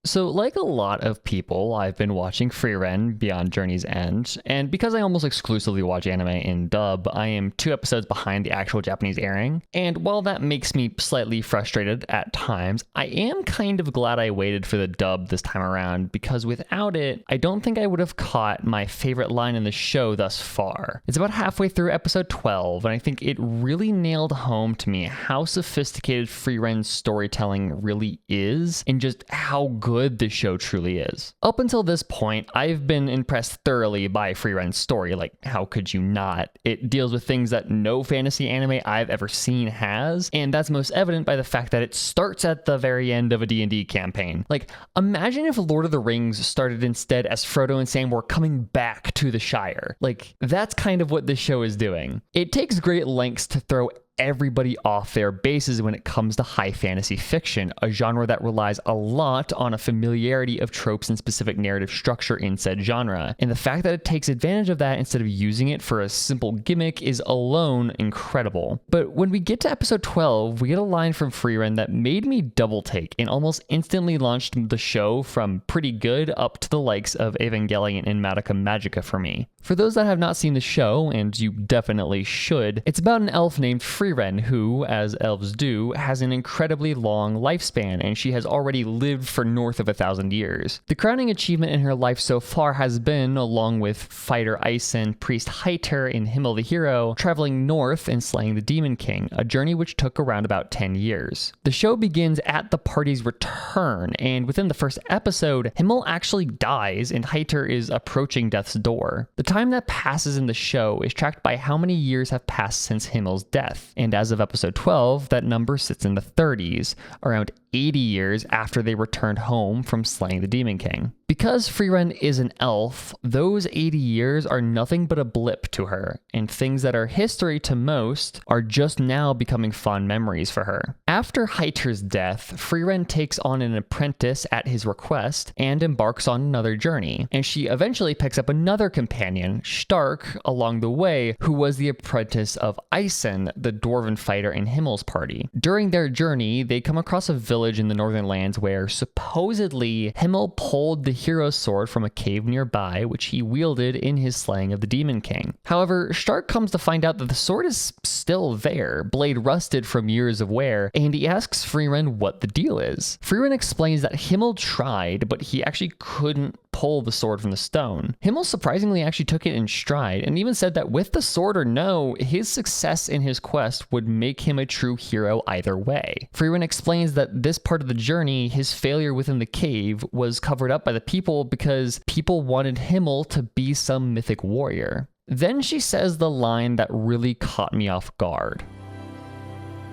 So, like a lot of people, I've been watching Frieren Beyond Journey's End, and because I almost exclusively watch anime in dub, I am 2 episodes behind the actual Japanese airing. And while that makes me slightly frustrated at times, I am kind of glad I waited for the dub this time around, because without it, I don't think I would have caught my favorite line in the show thus far. It's about halfway through episode 12, and I think it really nailed home to me how sophisticated Friren's storytelling really is, and just how good the show truly is. Up until this point, I've been impressed thoroughly by Frieren's story. Like, how could you not? It deals with things that no fantasy anime I've ever seen has, and that's most evident by the fact that it starts at the very end of a D&D campaign. Like, imagine if Lord of the Rings started instead as Frodo and Sam were coming back to the Shire. Like, that's kind of what this show is doing. It takes great lengths to throw everybody off their bases when it comes to high fantasy fiction, a genre that relies a lot on a familiarity of tropes and specific narrative structure in said genre. And the fact that it takes advantage of that instead of using it for a simple gimmick is alone incredible. But when we get to episode 12, we get a line from Frieren that made me double take and almost instantly launched the show from pretty good up to the likes of Evangelion and Madoka Magica for me. For those that have not seen the show, and you definitely should, it's about an elf named Frieren who, as elves do, has an incredibly long lifespan, and she has already lived for north of 1,000 years. The crowning achievement in her life so far has been, along with fighter Isen, priest Heiter, and Himmel the hero, traveling north and slaying the Demon King, a journey which took around about 10 years. The show begins at the party's return, and within the first episode, Himmel actually dies and Heiter is approaching death's door. The time that passes in the show is tracked by how many years have passed since Himmel's death, and as of episode 12, that number sits in the 30s, around 80 years after they returned home from slaying the Demon King. Because Frieren is an elf, those 80 years are nothing but a blip to her, and things that are history to most are just now becoming fond memories for her. After Heiter's death, Frieren takes on an apprentice at his request and embarks on another journey, and she eventually picks up another companion, Stark, along the way, who was the apprentice of Isen, the dwarven fighter in Himmel's party. During their journey, they come across a village in the northern lands where supposedly Himmel pulled the hero's sword from a cave nearby, which he wielded in his slaying of the Demon King. However, Stark comes to find out that the sword is still there, blade rusted from years of wear, and he asks Frieren what the deal is. Frieren explains that Himmel tried, but he actually couldn't pull the sword from the stone. Himmel surprisingly actually took it in stride, and even said that with the sword or no, his success in his quest would make him a true hero either way. Frieren explains that this part of the journey, his failure within the cave, was covered up by the people because people wanted Himmel to be some mythic warrior. Then she says the line that really caught me off guard.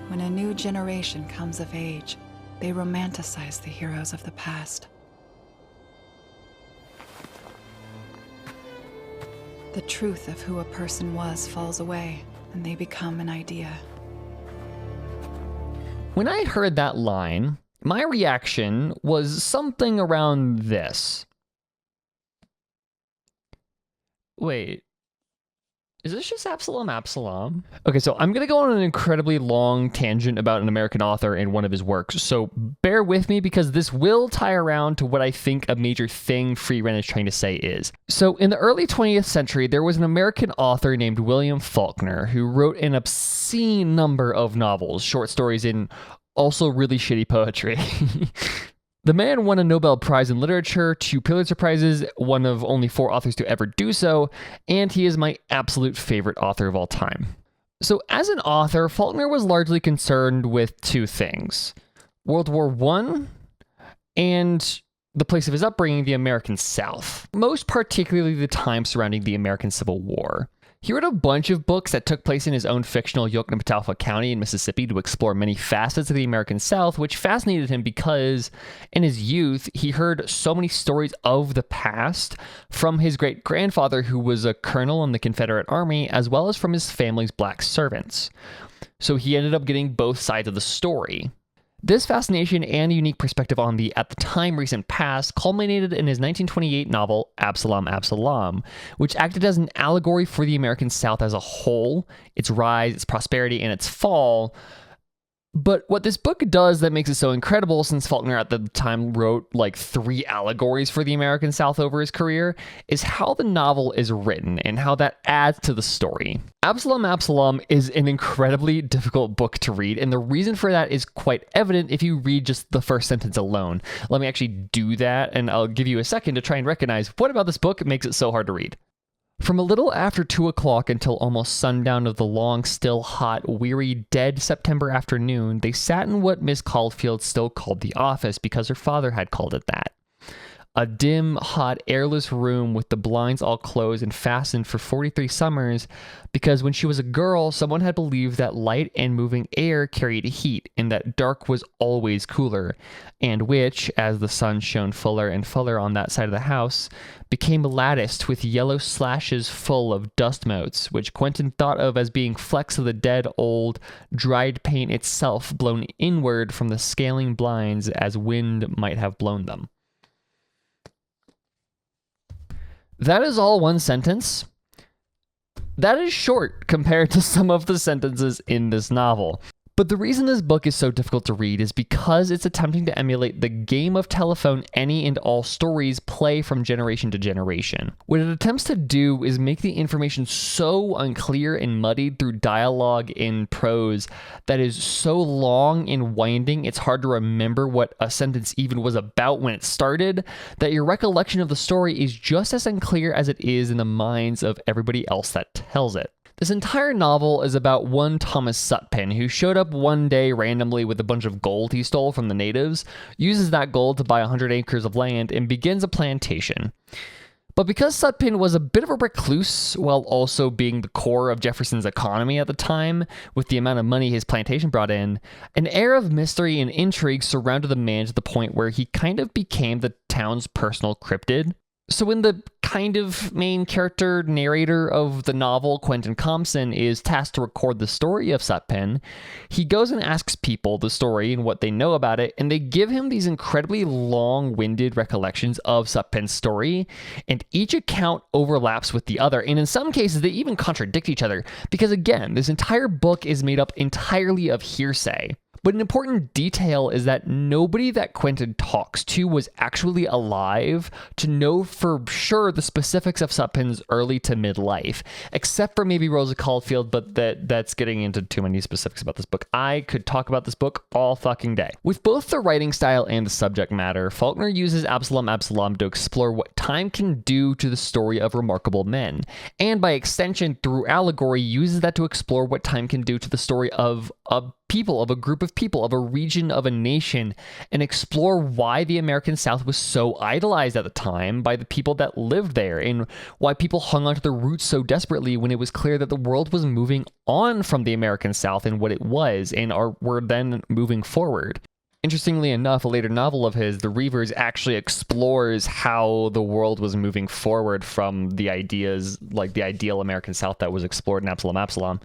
When a new generation comes of age, they romanticize the heroes of the past. The truth of who a person was falls away, and they become an idea. When I heard that line, my reaction was something around this. Wait, is this just Absalom? Okay, so I'm going to go on an incredibly long tangent about an American author and one of his works, so bear with me because this will tie around to what I think a major thing Frieren is trying to say is. So in the early 20th century, there was an American author named William Faulkner who wrote an obscene number of novels, short stories, and also really shitty poetry. The man won a Nobel Prize in Literature, 2 Pulitzer Prizes, one of only 4 authors to ever do so, and he is my absolute favorite author of all time. So as an author, Faulkner was largely concerned with 2 things: World War I and the place of his upbringing, the American South, most particularly the time surrounding the American Civil War. He wrote a bunch of books that took place in his own fictional Yoknapatawpha County in Mississippi to explore many facets of the American South, which fascinated him because in his youth, he heard so many stories of the past from his great-grandfather, who was a colonel in the Confederate Army, as well as from his family's black servants. So he ended up getting both sides of the story. This fascination and unique perspective on the, at the time, recent past culminated in his 1928 novel, Absalom, which acted as an allegory for the American South as a whole, its rise, its prosperity, and its fall, But what this book does that makes it so incredible, since Faulkner at the time wrote like 3 allegories for the American South over his career, is how the novel is written and how that adds to the story. Absalom is an incredibly difficult book to read, and the reason for that is quite evident if you read just the first sentence alone. Let me actually do that, and I'll give you a second to try and recognize what about this book makes it so hard to read. From a little after 2 o'clock until almost sundown of the long, still, hot, weary, dead September afternoon, they sat in what Miss Caulfield still called the office because her father had called it that. A dim, hot, airless room with the blinds all closed and fastened for 43 summers, because when she was a girl, someone had believed that light and moving air carried heat, and that dark was always cooler, and which, as the sun shone fuller and fuller on that side of the house, became latticed with yellow slashes full of dust motes, which Quentin thought of as being flecks of the dead old, dried paint itself blown inward from the scaling blinds as wind might have blown them. That is all one sentence. That is short compared to some of the sentences in this novel. But the reason this book is so difficult to read is because it's attempting to emulate the game of telephone any and all stories play from generation to generation. What it attempts to do is make the information so unclear and muddied through dialogue in prose that is so long and winding it's hard to remember what a sentence even was about when it started, that your recollection of the story is just as unclear as it is in the minds of everybody else that tells it. This entire novel is about one Thomas Sutpen who showed up one day randomly with a bunch of gold he stole from the natives, uses that gold to buy 100 acres of land, and begins a plantation. But because Sutpen was a bit of a recluse while also being the core of Jefferson's economy at the time, with the amount of money his plantation brought in, an air of mystery and intrigue surrounded the man to the point where he kind of became the town's personal cryptid. So when the kind of main character narrator of the novel, Quentin Compson, is tasked to record the story of Sutpen, he goes and asks people the story and what they know about it, and they give him these incredibly long-winded recollections of Sutpen's story, and each account overlaps with the other, and in some cases they even contradict each other, because again, this entire book is made up entirely of hearsay. But an important detail is that nobody that Quentin talks to was actually alive to know for sure the specifics of Sutpen's early to midlife, except for maybe Rosa Caulfield, but that's getting into too many specifics about this book. I could talk about this book all fucking day. With both the writing style and the subject matter, Faulkner uses Absalom to explore what time can do to the story of remarkable men, and by extension, through allegory, uses that to explore what time can do to the story of a people, of a group of people, of a region, of a nation, and explore why the American South was so idolized at the time by the people that lived there, and why people hung onto their roots so desperately when it was clear that the world was moving on from the American South and what it was, and were then moving forward. Interestingly enough, a later novel of his, The Reavers, actually explores how the world was moving forward from the ideas, like the ideal American South that was explored in Absalom.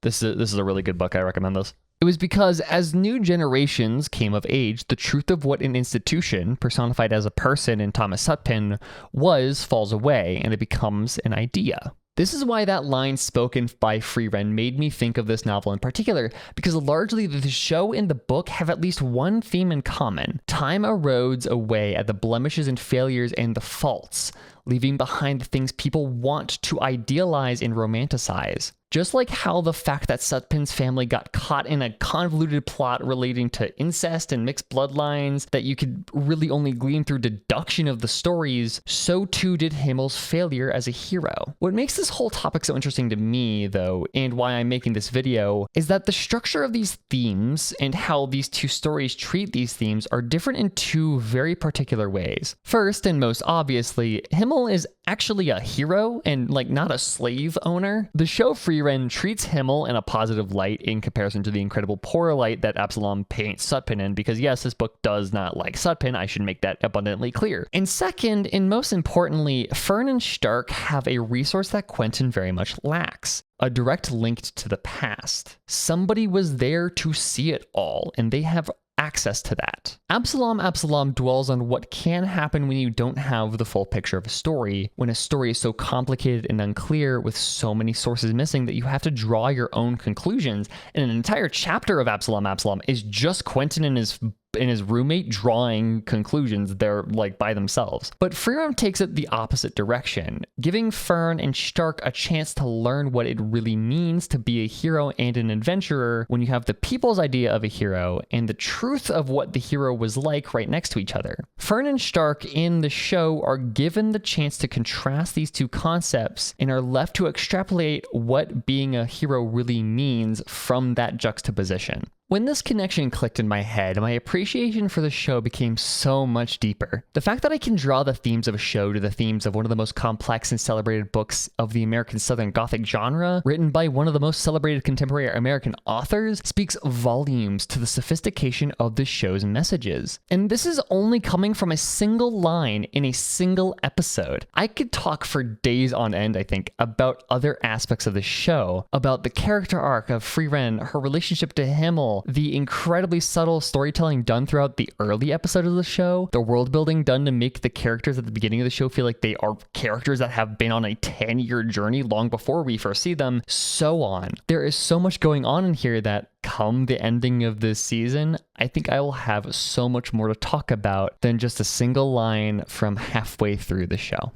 This is a really good book. I recommend this. It was because as new generations came of age, the truth of what an institution, personified as a person in Thomas Sutpen, was falls away, and it becomes an idea. This is why that line spoken by Frieren made me think of this novel in particular, because largely the show and the book have at least one theme in common. Time erodes away at the blemishes and failures and the faults, leaving behind the things people want to idealize and romanticize. Just like how the fact that Sutpen's family got caught in a convoluted plot relating to incest and mixed bloodlines that you could really only glean through deduction of the stories, so too did Himmel's failure as a hero. What makes this whole topic so interesting to me, though, and why I'm making this video, is that the structure of these themes and how these two stories treat these themes are different in two very particular ways. First, and most obviously, Himmel is actually a hero and not a slave owner. The show Frieren treats Himmel in a positive light in comparison to the incredible poor light that Absalom paints Sutpen in, because yes, this book does not like Sutpen. I should make that abundantly clear. And second, and most importantly, Fern and Stark have a resource that Quentin very much lacks. A direct link to the past. Somebody was there to see it all, and they have access to that. Absalom dwells on what can happen when you don't have the full picture of a story, when a story is so complicated and unclear with so many sources missing that you have to draw your own conclusions. And an entire chapter of Absalom is just Quentin and his roommate drawing conclusions. They're like by themselves. But Frieren takes it the opposite direction, giving Fern and Stark a chance to learn what it really means to be a hero and an adventurer when you have the people's idea of a hero and the truth of what the hero was like right next to each other. Fern and Stark in the show are given the chance to contrast these two concepts and are left to extrapolate what being a hero really means from that juxtaposition. When this connection clicked in my head, my appreciation for the show became so much deeper. The fact that I can draw the themes of a show to the themes of one of the most complex and celebrated books of the American Southern Gothic genre, written by one of the most celebrated contemporary American authors, speaks volumes to the sophistication of the show's messages. And this is only coming from a single line in a single episode. I could talk for days on end, I think, about other aspects of the show, about the character arc of Frieren, her relationship to Himmel, the incredibly subtle storytelling done throughout the early episodes of the show, the world building done to make the characters at the beginning of the show feel like they are characters that have been on a 10-year journey long before we first see them, so on. There is so much going on in here that come the ending of this season, I think I will have so much more to talk about than just a single line from halfway through the show.